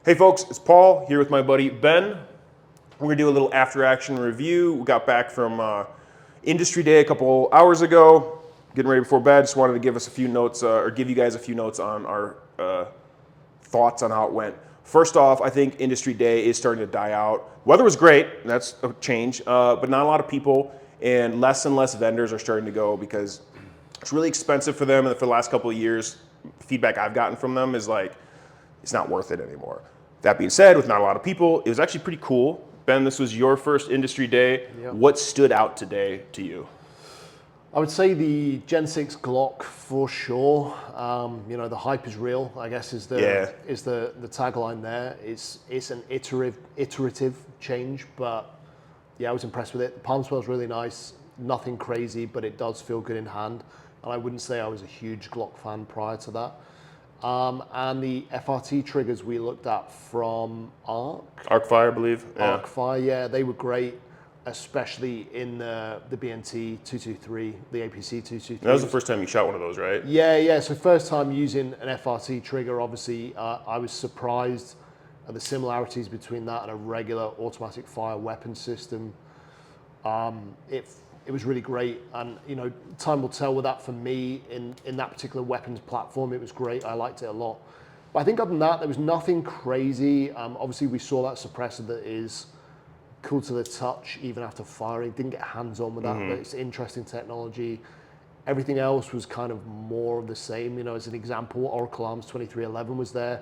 Hey folks, it's Paul here with my buddy Ben. We're gonna do a little after action review. We got back from Industry Day a couple hours ago, getting ready before bed. Just wanted to give us a few notes, or give you guys a few notes on our thoughts on how it went. First off, I think Industry Day is starting to die out. Weather was great, that's a change, but not a lot of people, and less vendors are starting to go because it's really expensive for them, and for the last couple of years, feedback I've gotten from them is like, it's not worth it anymore. That being said, with not a lot of people, it was actually pretty cool. Ben, this was your first Industry Day. Yep. What stood out today to you? I would say the Gen 6 Glock for sure. You know, the hype is real, I guess is the tagline there. It's an iterative change, but yeah, I was impressed with it. The palm smells really nice, nothing crazy, but it does feel good in hand. And I wouldn't say I was a huge Glock fan prior to that. And the FRT triggers we looked at from Arcfire, I believe. Yeah. Arcfire, yeah, they were great, especially in the BNT 223, the APC 223. That was the first time you shot one of those, right? Yeah. So first time using an FRT trigger, obviously, I was surprised at the similarities between that and a regular automatic fire weapon system. It was really great, and you know, time will tell with that for me in that particular weapons platform. It was great. I liked it a lot. But I think other than that, there was nothing crazy. Obviously, we saw that suppressor that is cool to the touch even after firing. Didn't get hands-on with that, but it's interesting technology. Everything else was kind of more of the same. You know, as an example, Oracle Arms 2311 was there.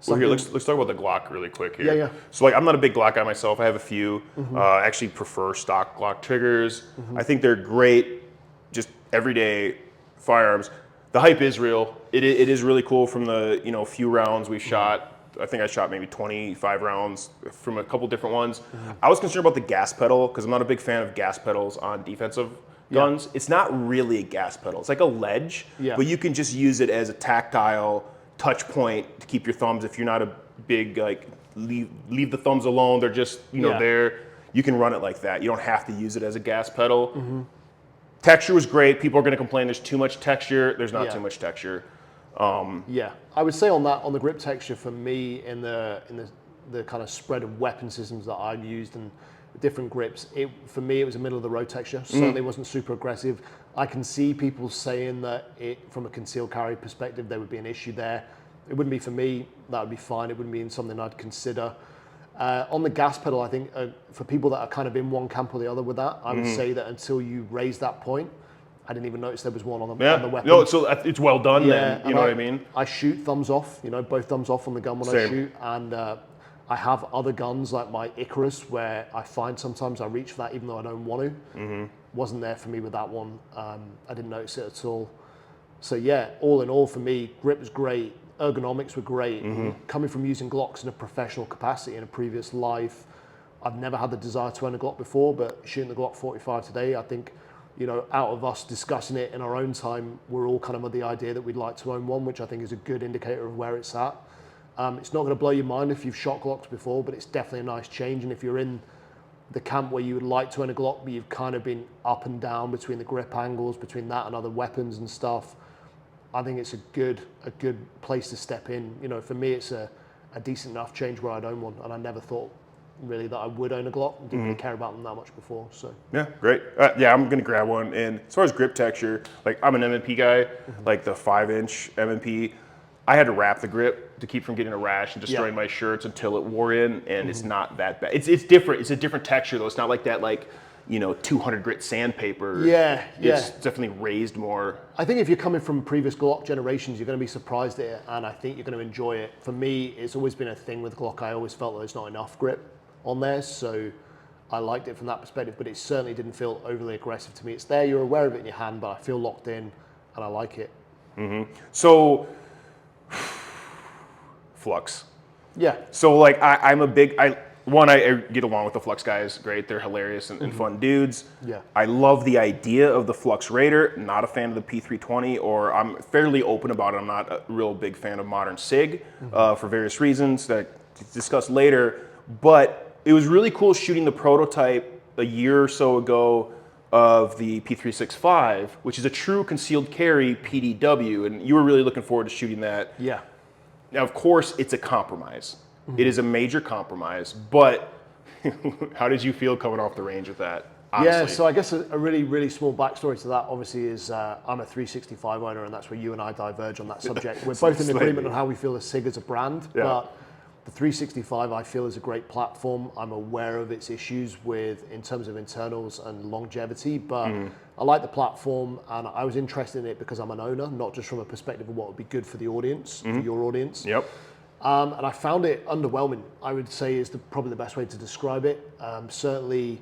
Well, here, let's talk about the Glock really quick here. Yeah. So like, I'm not a big Glock guy myself. I have a few. I actually prefer stock Glock triggers. I think they're great, just everyday firearms. The hype is real. It is really cool from the few rounds we've shot. I think I shot maybe 25 rounds from a couple different ones. I was concerned about the gas pedal because I'm not a big fan of gas pedals on defensive guns. It's not really a gas pedal. It's like a ledge, but you can just use it as a tactile touch point to keep your thumbs. If you're not a big leave the thumbs alone, they're just there. You can run it like that. You don't have to use it as a gas pedal. Texture was great. People are going to complain there's too much texture. There's not too much texture. I would say on the grip texture for me in the kind of spread of weapon systems that I've used and different grips, for me it was a middle of the road texture. Certainly wasn't super aggressive. I can see people saying that from a concealed carry perspective there would be an issue there. It wouldn't be for me. That would be fine. It wouldn't be something I'd consider. On the gas pedal, I think for people that are kind of in one camp or the other with that, I would say that until you raise that point, I didn't even notice there was one on the weapon. No, so it's well done then, you know what I mean? I shoot thumbs off, both thumbs off on the gun when I shoot, and I have other guns like my Icarus where I find sometimes I reach for that even though I don't want to. Wasn't there for me with that one. I didn't notice it at all. So yeah, all in all for me, grip was great, ergonomics were great. Coming from using Glocks in a professional capacity in a previous life, I've never had the desire to own a Glock before, but shooting the Glock 45 today, I think, out of us discussing it in our own time, we're all kind of the idea that we'd like to own one, which I think is a good indicator of where it's at. It's not going to blow your mind if you've shot Glocks before, but it's definitely a nice change. And if you're in the camp where you would like to own a Glock, but you've kind of been up and down between the grip angles, between that and other weapons and stuff, I think it's a good place to step in. For me, it's a decent enough change where I'd own one, and I never thought really that I would own a Glock. Didn't really care about them that much before. So yeah, great. I'm gonna grab one. And as far as grip texture, like I'm an M&P guy, like the 5-inch M&P. I had to wrap the grip to keep from getting a rash and destroying my shirts until it wore in, and it's not that bad. It's different. It's a different texture though. It's not like that 200 grit sandpaper. It's definitely raised more. I think if you're coming from previous Glock generations, you're going to be surprised at it, and I think you're going to enjoy it. For me, it's always been a thing with Glock. I always felt that there's not enough grip on there, so I liked it from that perspective, but it certainly didn't feel overly aggressive to me. It's there, you're aware of it in your hand, but I feel locked in, and I like it. So, Flux. Yeah. So I'm a big, I get along with the Flux guys, great, they're hilarious and fun dudes. Yeah. I love the idea of the Flux Raider, not a fan of the P320, or I'm fairly open about it. I'm not a real big fan of modern SIG for various reasons that I'll discuss later, but it was really cool shooting the prototype a year or so ago of the P365, which is a true concealed carry PDW, and you were really looking forward to shooting that. Yeah. Now, of course, it's a compromise. It is a major compromise, but how did you feel coming off the range with that? Honestly? Yeah, so I guess a really, really small backstory to that obviously is I'm a 365 owner, and that's where you and I diverge on that subject. We're both in agreement on how we feel the SIG as a brand, but the 365 I feel is a great platform. I'm aware of its issues in terms of internals and longevity, but I like the platform, and I was interested in it because I'm an owner, not just from a perspective of what would be good for the audience, for your audience. Yep. And I found it underwhelming, I would say is probably the best way to describe it. Certainly,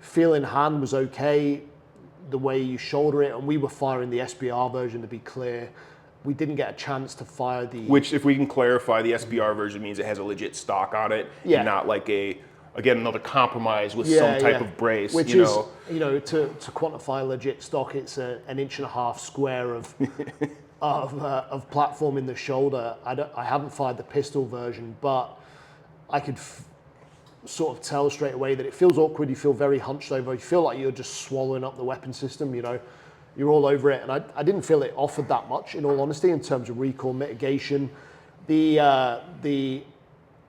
feel in hand was okay, the way you shoulder it, and we were firing the SBR version, to be clear. We didn't get a chance to fire the... Which, if we can clarify, the SBR version means it has a legit stock on it, and not like another compromise with some type of brace. Which is, to quantify legit stock, it's an 1.5 inch square of platform in the shoulder. I haven't fired the pistol version, but I could sort of tell straight away that it feels awkward. You feel very hunched over. You feel like you're just swallowing up the weapon system. You're all over it, and I didn't feel it offered that much, in all honesty, in terms of recoil mitigation. The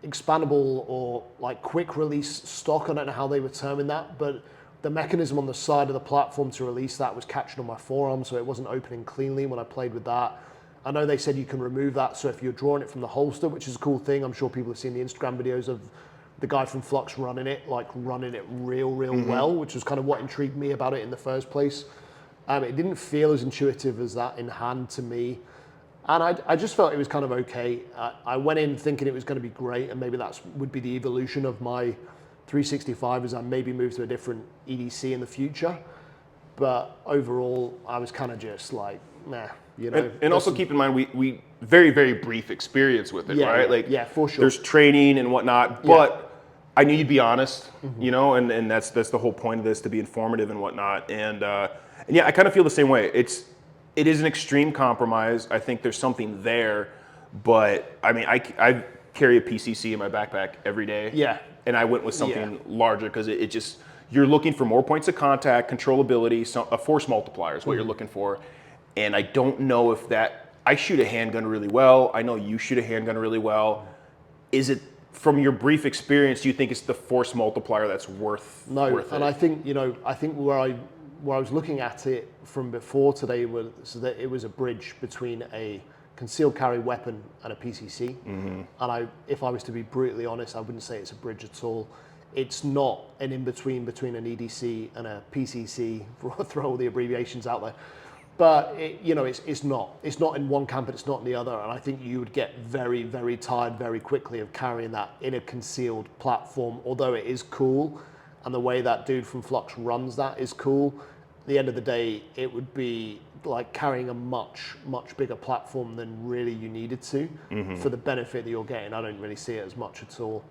expandable or like quick release stock, I don't know how they were terming that, but the mechanism on the side of the platform to release that was catching on my forearm, so it wasn't opening cleanly when I played with that. I know they said you can remove that, so if you're drawing it from the holster, which is a cool thing, I'm sure people have seen the Instagram videos of the guy from Flux running it real well, which was kind of what intrigued me about it in the first place. It didn't feel as intuitive as that in hand to me. And I just felt it was kind of okay. I went in thinking it was going to be great, and maybe that would be the evolution of my 365 as I maybe move to a different EDC in the future. But overall, I was kind of just like, nah, And also keep in mind, we very, very brief experience with it, right? Yeah, for sure. There's training and whatnot, but I knew you'd be honest, and that's the whole point of this, to be informative and whatnot. And yeah, I kind of feel the same way. It is an extreme compromise. I think there's something there, but I mean, I carry a PCC in my backpack every day. Yeah. And I went with something larger because it just, you're looking for more points of contact, controllability, a force multiplier is what you're looking for. And I don't know if I shoot a handgun really well. I know you shoot a handgun really well. Is it, from your brief experience, do you think it's the force multiplier that's worth it? And I think, where I was looking at it from before today was that it was a bridge between a concealed carry weapon and a PCC. And if I was to be brutally honest, I wouldn't say it's a bridge at all. It's not an in-between between an EDC and a PCC, throw all the abbreviations out there. But it's not. It's not in one camp and it's not in the other. And I think you would get very, very tired very quickly of carrying that in a concealed platform, although it is cool. And the way that dude from Flux runs that is cool. At the end of the day, it would be like carrying a much, much bigger platform than really you needed to for the benefit that you're getting. I don't really see it as much at all.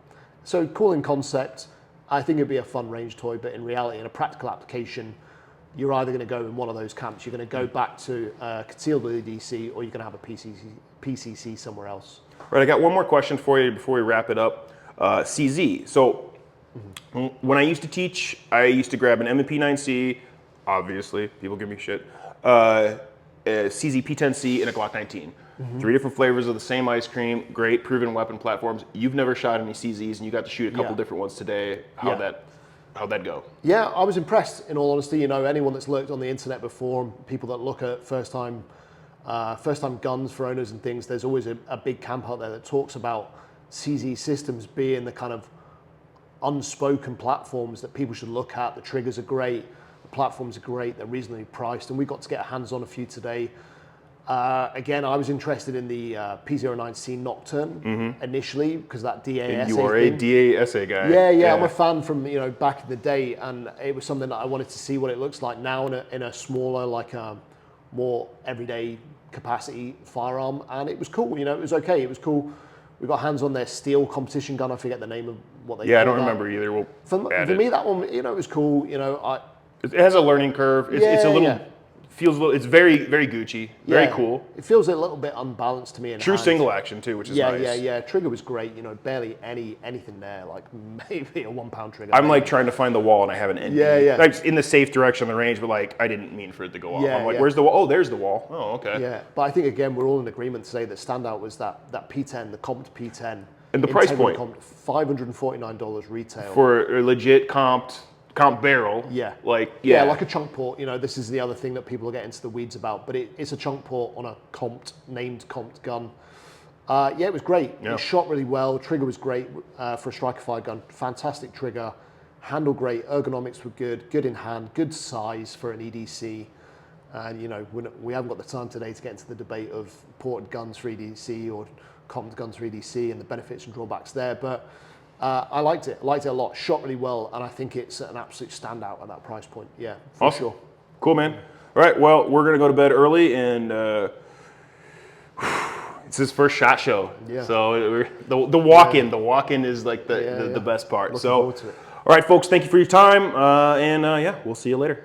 So cool in concept. I think it'd be a fun range toy, but in reality, in a practical application, you're either going to go in one of those camps. You're going to go back to concealed EDC, or you're going to have a PCC somewhere else. Right, I got one more question for you before we wrap it up. CZ. So when I used to teach, I used to grab an M&P9C, obviously, people give me shit, a CZ P10C, and a Glock 19. 3 different flavors of the same ice cream, great proven weapon platforms. You've never shot any CZs, and you got to shoot a couple different ones today. How'd that go? Yeah, I was impressed, in all honesty. Anyone that's lurked on the internet before, people that look at first-time guns for owners and things, there's always a big camp out there that talks about CZ systems being the kind of unspoken platforms that people should look at. The triggers are great, the platforms are great, they're reasonably priced, and we got to get our hands on a few today. Again, I was interested in the P09C Nocturne initially because that DASA. You are a DASA guy. Yeah, I'm a fan from back in the day, and it was something that I wanted to see what it looks like now in a smaller, like more everyday capacity firearm, and it was cool. It was okay. It was cool. We got hands on their steel competition gun. I forget the name of what they. Yeah, I don't remember either. For me, that one, it was cool. It has a learning curve. It's a little. It's very, very Gucci, very cool. It feels a little bit unbalanced to me. True single action too, which is nice. Yeah. Trigger was great. Barely anything there. Like maybe a 1 pound trigger. I'm like trying to find the wall and I have an ND. Yeah. Like in the safe direction of the range, but like I didn't mean for it to go off. I'm like, where's the wall? Oh, there's the wall. Oh, okay. Yeah, but I think again we're all in agreement to say that standout was that P10, the comped P10. And the price integrity point? $549 retail. For a legit comp barrel. Yeah. Like, yeah, like a chunk port. You know, this is the other thing that people get into the weeds about, but it's a chunk port on a named comped gun. Yeah, it was great. Yeah. It shot really well. Trigger was great for a striker fire gun. Fantastic trigger. Handle great. Ergonomics were good. Good in hand. Good size for an EDC. And, you know, we haven't got the time today to get into the debate of ported guns for EDC or comped guns for EDC and the benefits and drawbacks there. But I liked it. I liked it a lot. Shot really well. And I think it's an absolute standout at that price point. Yeah, for sure. Cool, man. All right, well, we're going to go to bed early, and it's his first SHOT Show. Yeah. So the walk-in is like the best part. Looking forward to it. All right, folks, thank you for your time, and yeah, we'll see you later.